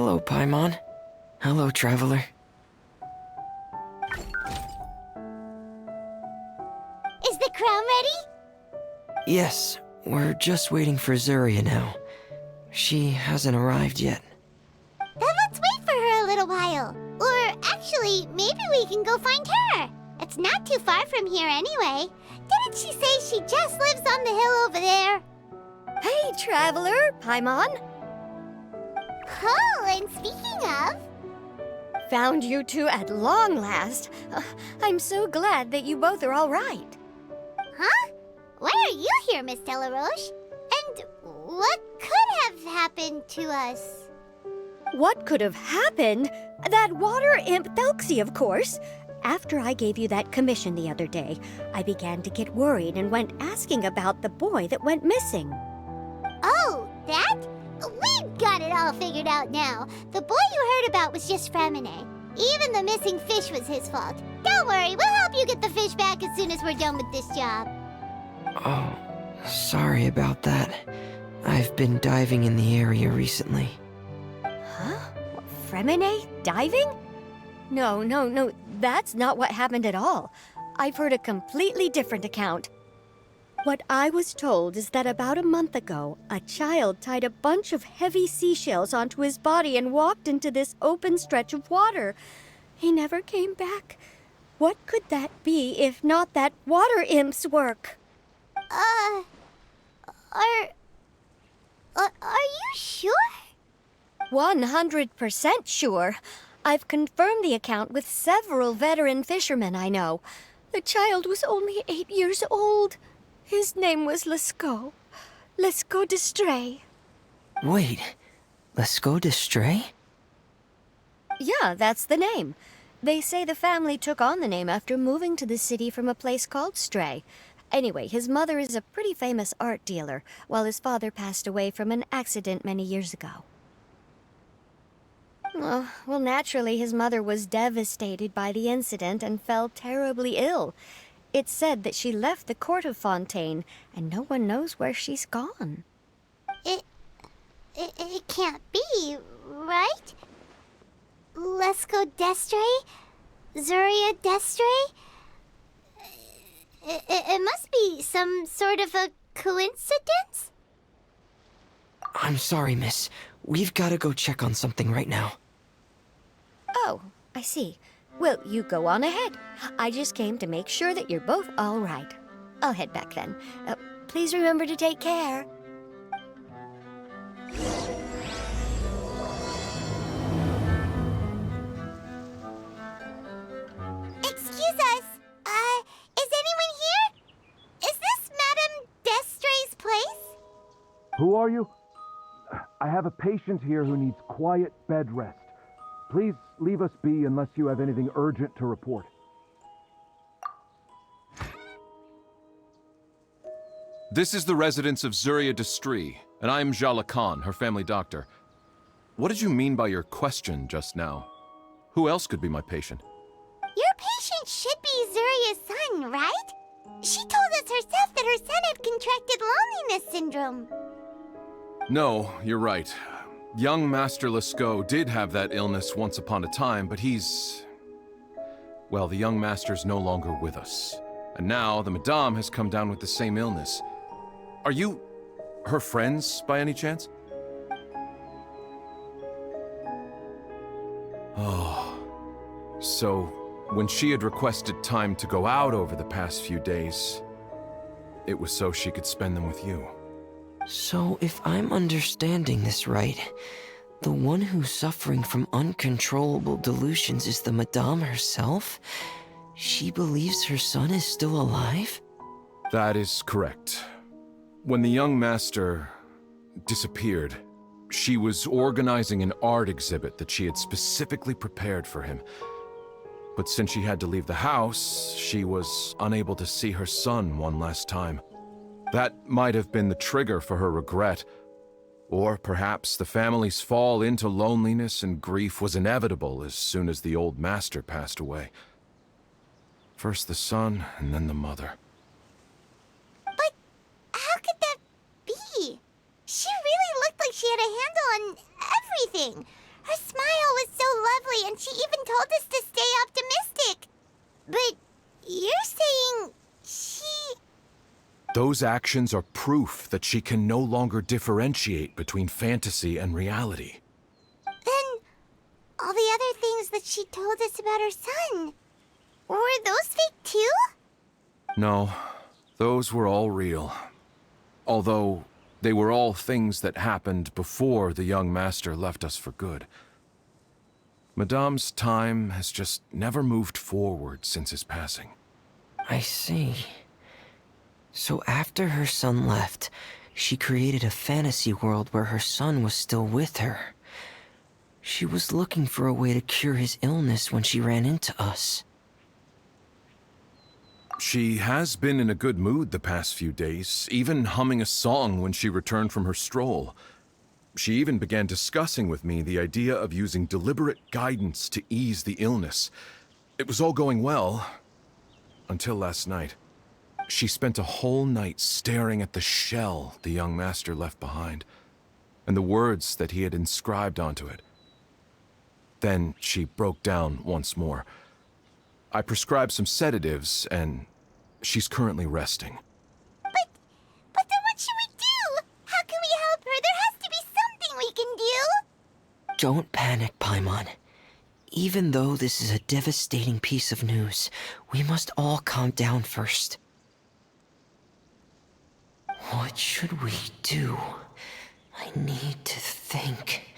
Hello, Paimon. Hello, traveler. Is the crown ready? Yes, we're just waiting for Zuria now. She hasn't arrived yet. Then let's wait for her a little while. Or actually, maybe we can go find her. It's not too far from here anyway. Didn't she say she just lives on the hill over there? Hey, traveler, Paimon. Oh, and speaking of... Found you two at long last. I'm so glad that you both are all right. Huh? Why are you here, Miss Delaroche? And what could have happened to us? What could have happened? That water imp Thelxie, of course. After I gave you that commission the other day, I began to get worried and went asking about the boy that went missing. Oh, that? We've got it all figured out now. The boy you heard about was just Fremine. Even the missing fish was his fault. Don't worry, we'll help you get the fish back as soon as we're done with this job. Oh, sorry about that. I've been diving in the area recently. Huh? Fremine diving? No, that's not what happened at all. I've heard a completely different account. What I was told is that about a month ago, a child tied a bunch of heavy seashells onto his body and walked into this open stretch of water. He never came back. What could that be if not that water imp's work? Are you sure? 100% sure. I've confirmed the account with several veteran fishermen I know. The child was only 8 years old. His name was Lescaut. Lescaut d'Estray. Wait, let's go to Stray? Yeah, that's the name. They say the family took on the name after moving to the city from a place called Stray. Anyway, his mother is a pretty famous art dealer, while his father passed away from an accident many years ago. Well, naturally, his mother was devastated by the incident and fell terribly ill. It's said that she left the court of Fontaine, and no one knows where she's gone. It can't be, right? Lescaut d'Estray? Zuria d'Estray? It must be some sort of a coincidence? I'm sorry, miss. We've got to go check on something right now. Oh, I see. Well, you go on ahead. I just came to make sure that you're both all right. I'll head back then. Please remember to take care. Excuse us. Is anyone here? Is this Madame d'Estray's place? Who are you? I have a patient here who needs quiet bed rest. Please leave us be unless you have anything urgent to report. This is the residence of Zuria d'Estray, and I'm Jala Khan, her family doctor. What did you mean by your question just now? Who else could be my patient? Your patient should be Zuria's son, right? She told us herself that her son had contracted loneliness syndrome. No, you're right. Young Master Lescaut did have that illness once upon a time, but well, the young master's no longer with us. And now the Madame has come down with the same illness. Are you her friends, by any chance? Oh, so when she had requested time to go out over the past few days, it was so she could spend them with you. So, if I'm understanding this right, the one who's suffering from uncontrollable delusions is the Madame herself? She believes her son is still alive? That is correct. When the young master disappeared, she was organizing an art exhibit that she had specifically prepared for him. But since she had to leave the house, she was unable to see her son one last time. That might have been the trigger for her regret. Or perhaps the family's fall into loneliness and grief was inevitable as soon as the old master passed away. First the son, and then the mother. But how could that be? She really looked like she had a handle on everything. Her Those actions are proof that she can no longer differentiate between fantasy and reality. Then, all the other things that she told us about her son, were those fake too? No, those were all real. Although, they were all things that happened before the young master left us for good. Madame's time has just never moved forward since his passing. I see. So after her son left, she created a fantasy world where her son was still with her. She was looking for a way to cure his illness when she ran into us. She has been in a good mood the past few days, even humming a song when she returned from her stroll. She even began discussing with me the idea of using deliberate guidance to ease the illness. It was all going well, until last night. She spent a whole night staring at the shell the young master left behind, and the words that he had inscribed onto it. Then she broke down once more. I prescribed some sedatives, and she's currently resting. But then what should we do? How can we help her? There has to be something we can do. Don't panic, Paimon. Even though this is a devastating piece of news, we must all calm down first. What should we do? I need to think.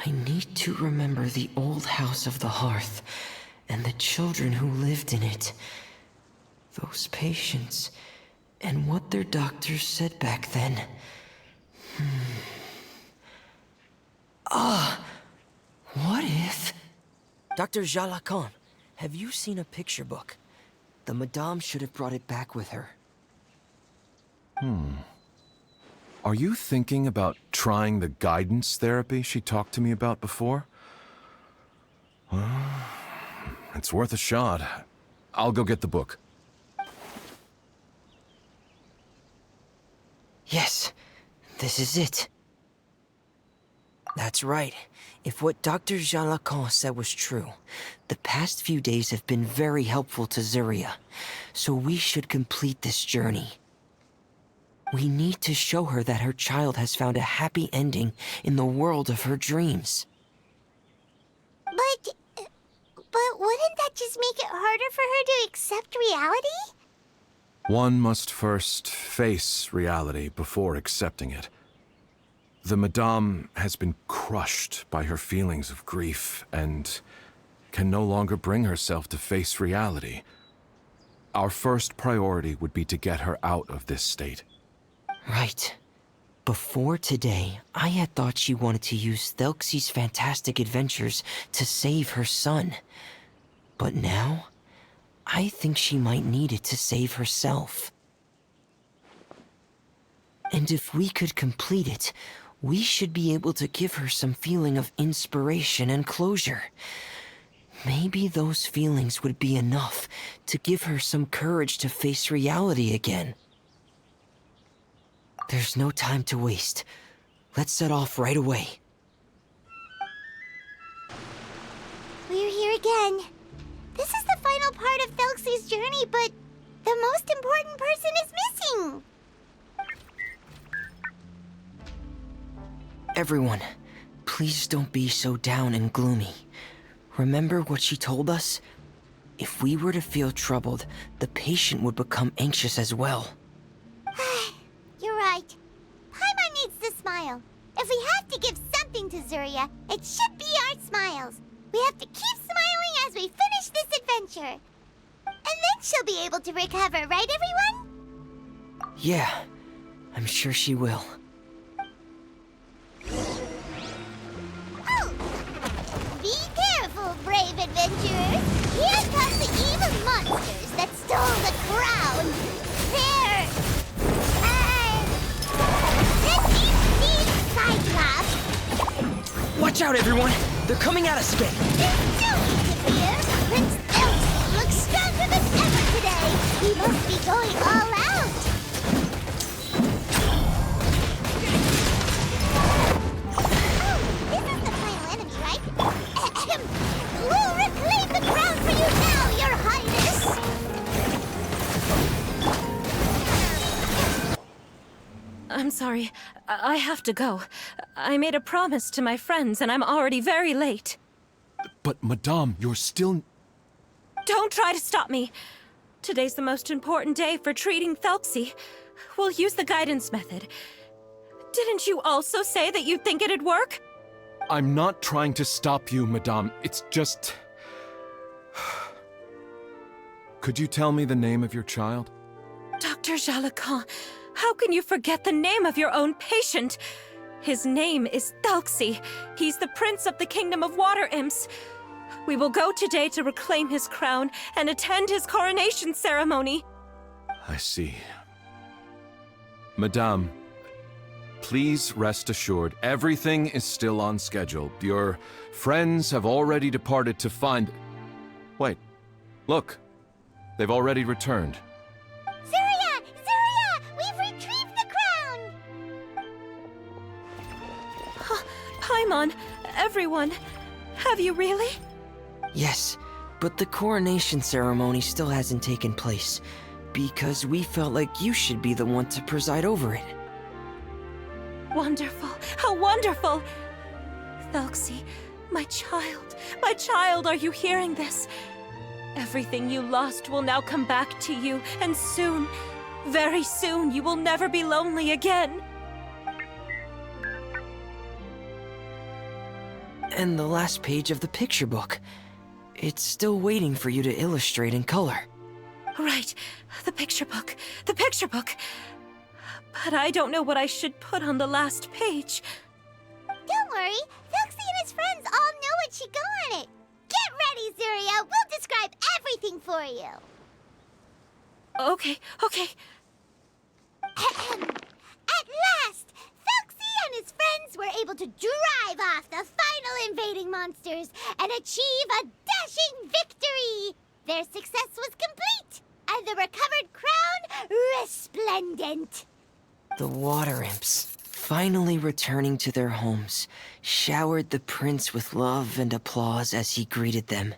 I need to remember the old house of the hearth and the children who lived in it. Those patients and what their doctors said back then. What if... Dr. Jalacan, have you seen a picture book? The Madame should have brought it back with her. Are you thinking about trying the guidance therapy she talked to me about before? It's worth a shot. I'll go get the book. Yes, this is it. That's right. If what Dr. Jalacan said was true, the past few days have been very helpful to Zuria, so we should complete this journey. We need to show her that her child has found a happy ending in the world of her dreams. But wouldn't that just make it harder for her to accept reality? One must first face reality before accepting it. The Madame has been crushed by her feelings of grief and can no longer bring herself to face reality. Our first priority would be to get her out of this state. Right. Before today, I had thought she wanted to use Thelxie's fantastic adventures to save her son. But now, I think she might need it to save herself. And if we could complete it, we should be able to give her some feeling of inspiration and closure. Maybe those feelings would be enough to give her some courage to face reality again. There's no time to waste. Let's set off right away. We're here again. This is the final part of Thelxie's journey, but the most important person is missing. Everyone, please don't be so down and gloomy. Remember what she told us? If we were to feel troubled, the patient would become anxious as well. You're right. Paimon needs to smile. If we have to give something to Zuria, it should be our smiles. We have to keep smiling as we finish this adventure. And then she'll be able to recover, right everyone? Yeah, I'm sure she will. Oh! Be careful, brave adventurers! Here come the evil monsters that stole the crown! They're... Cyclops! Watch out, everyone! They're coming at us again! There's no need to fear! Prince Thelxie looks stronger than ever today! He must be going all out! This is the final enemy, right? Ahem. We'll reclaim the crown for you now, Your Highness! I'm sorry. I have to go. I made a promise to my friends, and I'm already very late. But, Madame, you're still... Don't try to stop me. Today's the most important day for treating Thelxie. We'll use the guidance method. Didn't you also say that you think it'd work? I'm not trying to stop you, Madame. It's just... Could you tell me the name of your child? Dr. Jalacan, how can you forget the name of your own patient? His name is Thelxie. He's the prince of the kingdom of water imps. We will go today to reclaim his crown and attend his coronation ceremony. I see. Madame, please rest assured, everything is still on schedule. Your friends have already departed to find... Wait, look. They've already returned. Zuria! Zuria! We've retrieved the crown! Paimon, everyone, have you really? Yes, but the coronation ceremony still hasn't taken place, because we felt like you should be the one to preside over it. Wonderful, how wonderful! Thelxie, my child, are you hearing this? Everything you lost will now come back to you, and soon, very soon, you will never be lonely again. And the last page of the picture book. It's still waiting for you to illustrate in color. Right, the picture book. But I don't know what I should put on the last page. Don't worry, Thelxie and his friends all know what should go on it. Get ready, Zuria! We'll describe everything for you. Okay. At last, Thelxie and his friends were able to drive off the final invading monsters and achieve a dashing victory! Their success was complete, and the recovered crown resplendent. The water imps, finally returning to their homes, showered the prince with love and applause as he greeted them.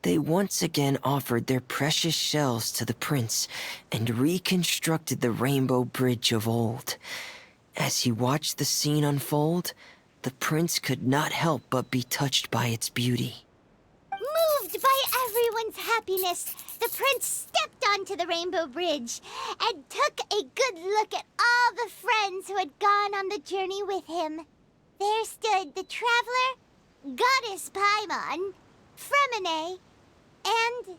They once again offered their precious shells to the prince and reconstructed the rainbow bridge of old. As he watched the scene unfold, the prince could not help but be touched by its beauty. Moved by everyone's happiness, the prince stepped onto the rainbow bridge and took a good look at all the friends who had gone on the journey with him. There stood the traveler, Goddess Paimon, Fremine, and...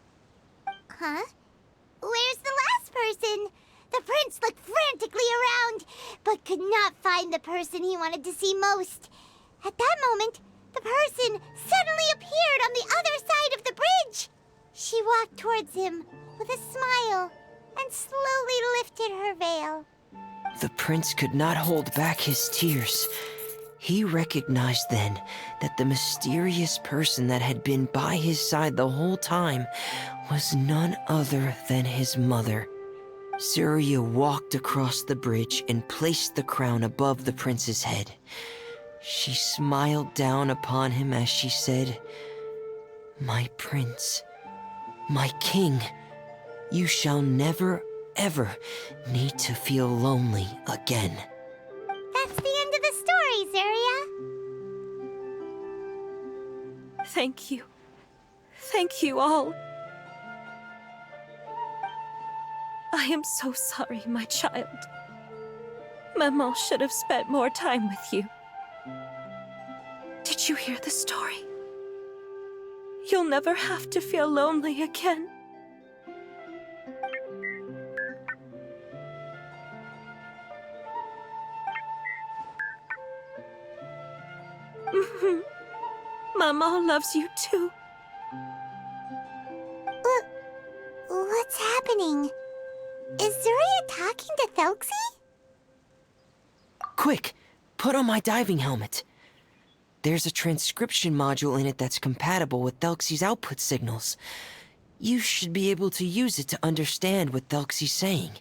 Where's the last person? The prince looked frantically around, but could not find the person he wanted to see most. At that moment, the person suddenly appeared on the other side of the bridge. She walked towards him with a smile and slowly lifted her veil. The prince could not hold back his tears. He recognized then that the mysterious person that had been by his side the whole time was none other than his mother. Zuria walked across the bridge and placed the crown above the prince's head. She smiled down upon him as she said, "My prince, my king, you shall never, ever need to feel lonely again." That's the end of the story, Zuria. Thank you. Thank you all. I am so sorry, my child. Maman should have spent more time with you. Did you hear the story? You'll never have to feel lonely again. Maman loves you too. What's happening? Is Zuria talking to Thelxie? Quick, put on my diving helmet. There's a transcription module in it that's compatible with Thelxie's output signals. You should be able to use it to understand what Thelxie's saying.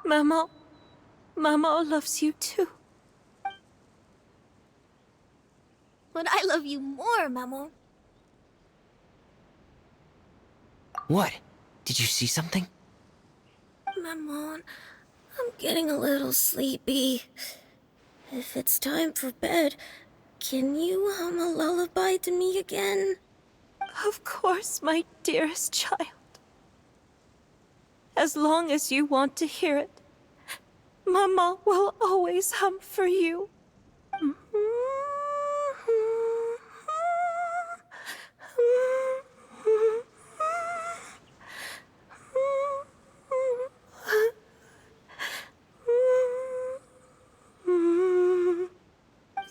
Maman, Mama loves you too. But I love you more, Mamo. What? Did you see something? Maman, I'm getting a little sleepy. If it's time for bed, can you hum a lullaby to me again? Of course, my dearest child. As long as you want to hear it, Mama will always hum for you.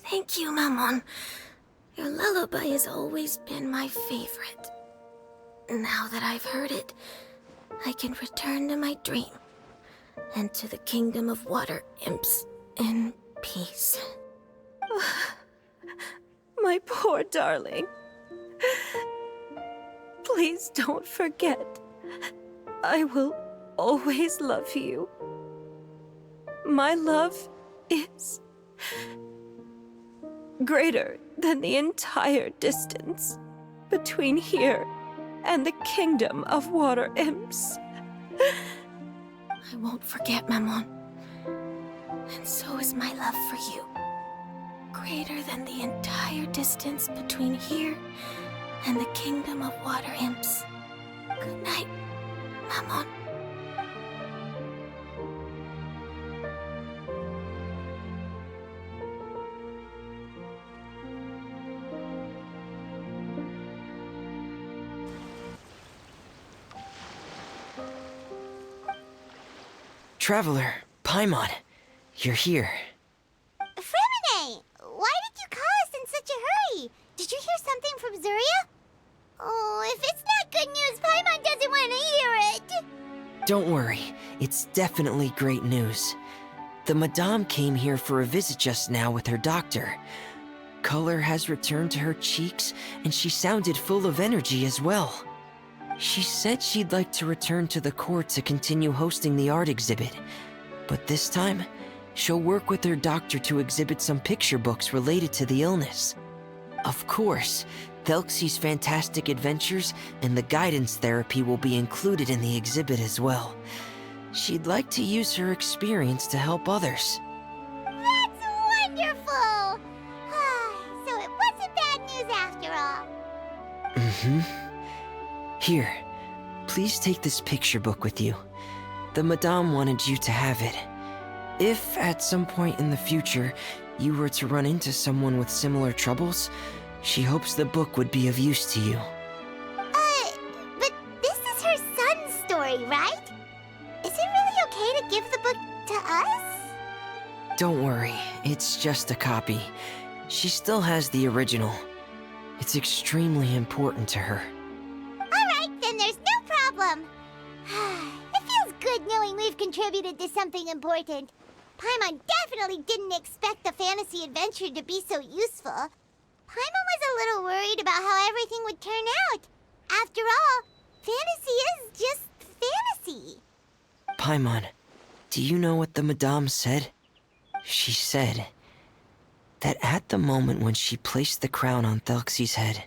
Thank you, Maman. Your lullaby has always been my favorite. Now that I've heard it, I can return to my dream and to the kingdom of water imps in peace. My poor darling. Please don't forget. I will always love you. My love is greater than the entire distance between here and the kingdom of water imps. I won't forget, Maman. And so is my love for you. Greater than the entire distance between here and the kingdom of water imps. Good night, Maman. Traveler, Paimon, you're here. Fremine! Why did you call us in such a hurry? Did you hear something from Zuria? Oh, if it's not good news, Paimon doesn't want to hear it! Don't worry, it's definitely great news. The Madame came here for a visit just now with her doctor. Color has returned to her cheeks, and she sounded full of energy as well. She said she'd like to return to the court to continue hosting the art exhibit. But this time, she'll work with her doctor to exhibit some picture books related to the illness. Of course, Thelxie's fantastic adventures and the guidance therapy will be included in the exhibit as well. She'd like to use her experience to help others. That's wonderful! So it wasn't bad news after all. Mm-hmm. Here, please take this picture book with you. The Madame wanted you to have it. If, at some point in the future, you were to run into someone with similar troubles, she hopes the book would be of use to you. But this is her son's story, right? Is it really okay to give the book to us? Don't worry, it's just a copy. She still has the original. It's extremely important to her. Alright, then there's no problem. It feels good knowing we've contributed to something important. Paimon definitely didn't expect the fantasy adventure to be so useful. Paimon was a little worried about how everything would turn out. After all, fantasy is just fantasy. Paimon, do you know what the Madame said? She said that at the moment when she placed the crown on Thelxie's head,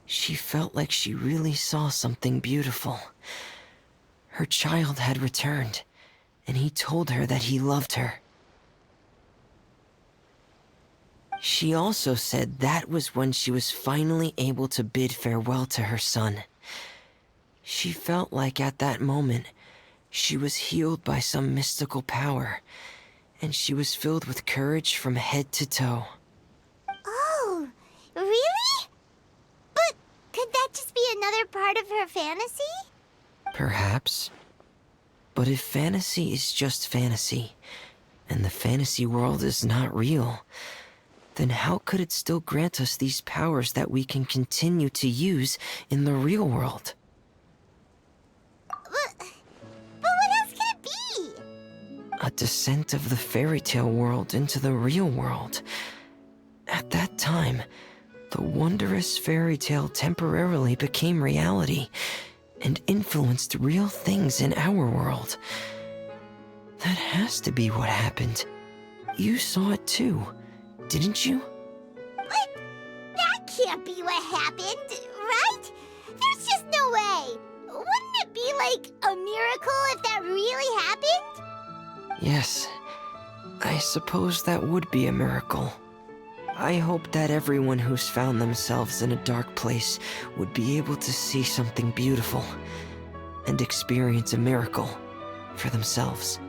she felt like she really saw something beautiful. Her child had returned, and he told her that he loved her. She also said that was when she was finally able to bid farewell to her son. She felt like at that moment, she was healed by some mystical power, and she was filled with courage from head to toe. Oh, really? But could that just be another part of her fantasy? Perhaps. But if fantasy is just fantasy, and the fantasy world is not real, then how could it still grant us these powers that we can continue to use in the real world? But what else could it be? A descent of the fairy tale world into the real world. At that time, the wondrous fairy tale temporarily became reality and influenced real things in our world. That has to be what happened. You saw it too, didn't you? What? That can't be what happened, right? There's just no way. Wouldn't it be like a miracle if that really happened? Yes, I suppose that would be a miracle. I hope that everyone who's found themselves in a dark place would be able to see something beautiful and experience a miracle for themselves.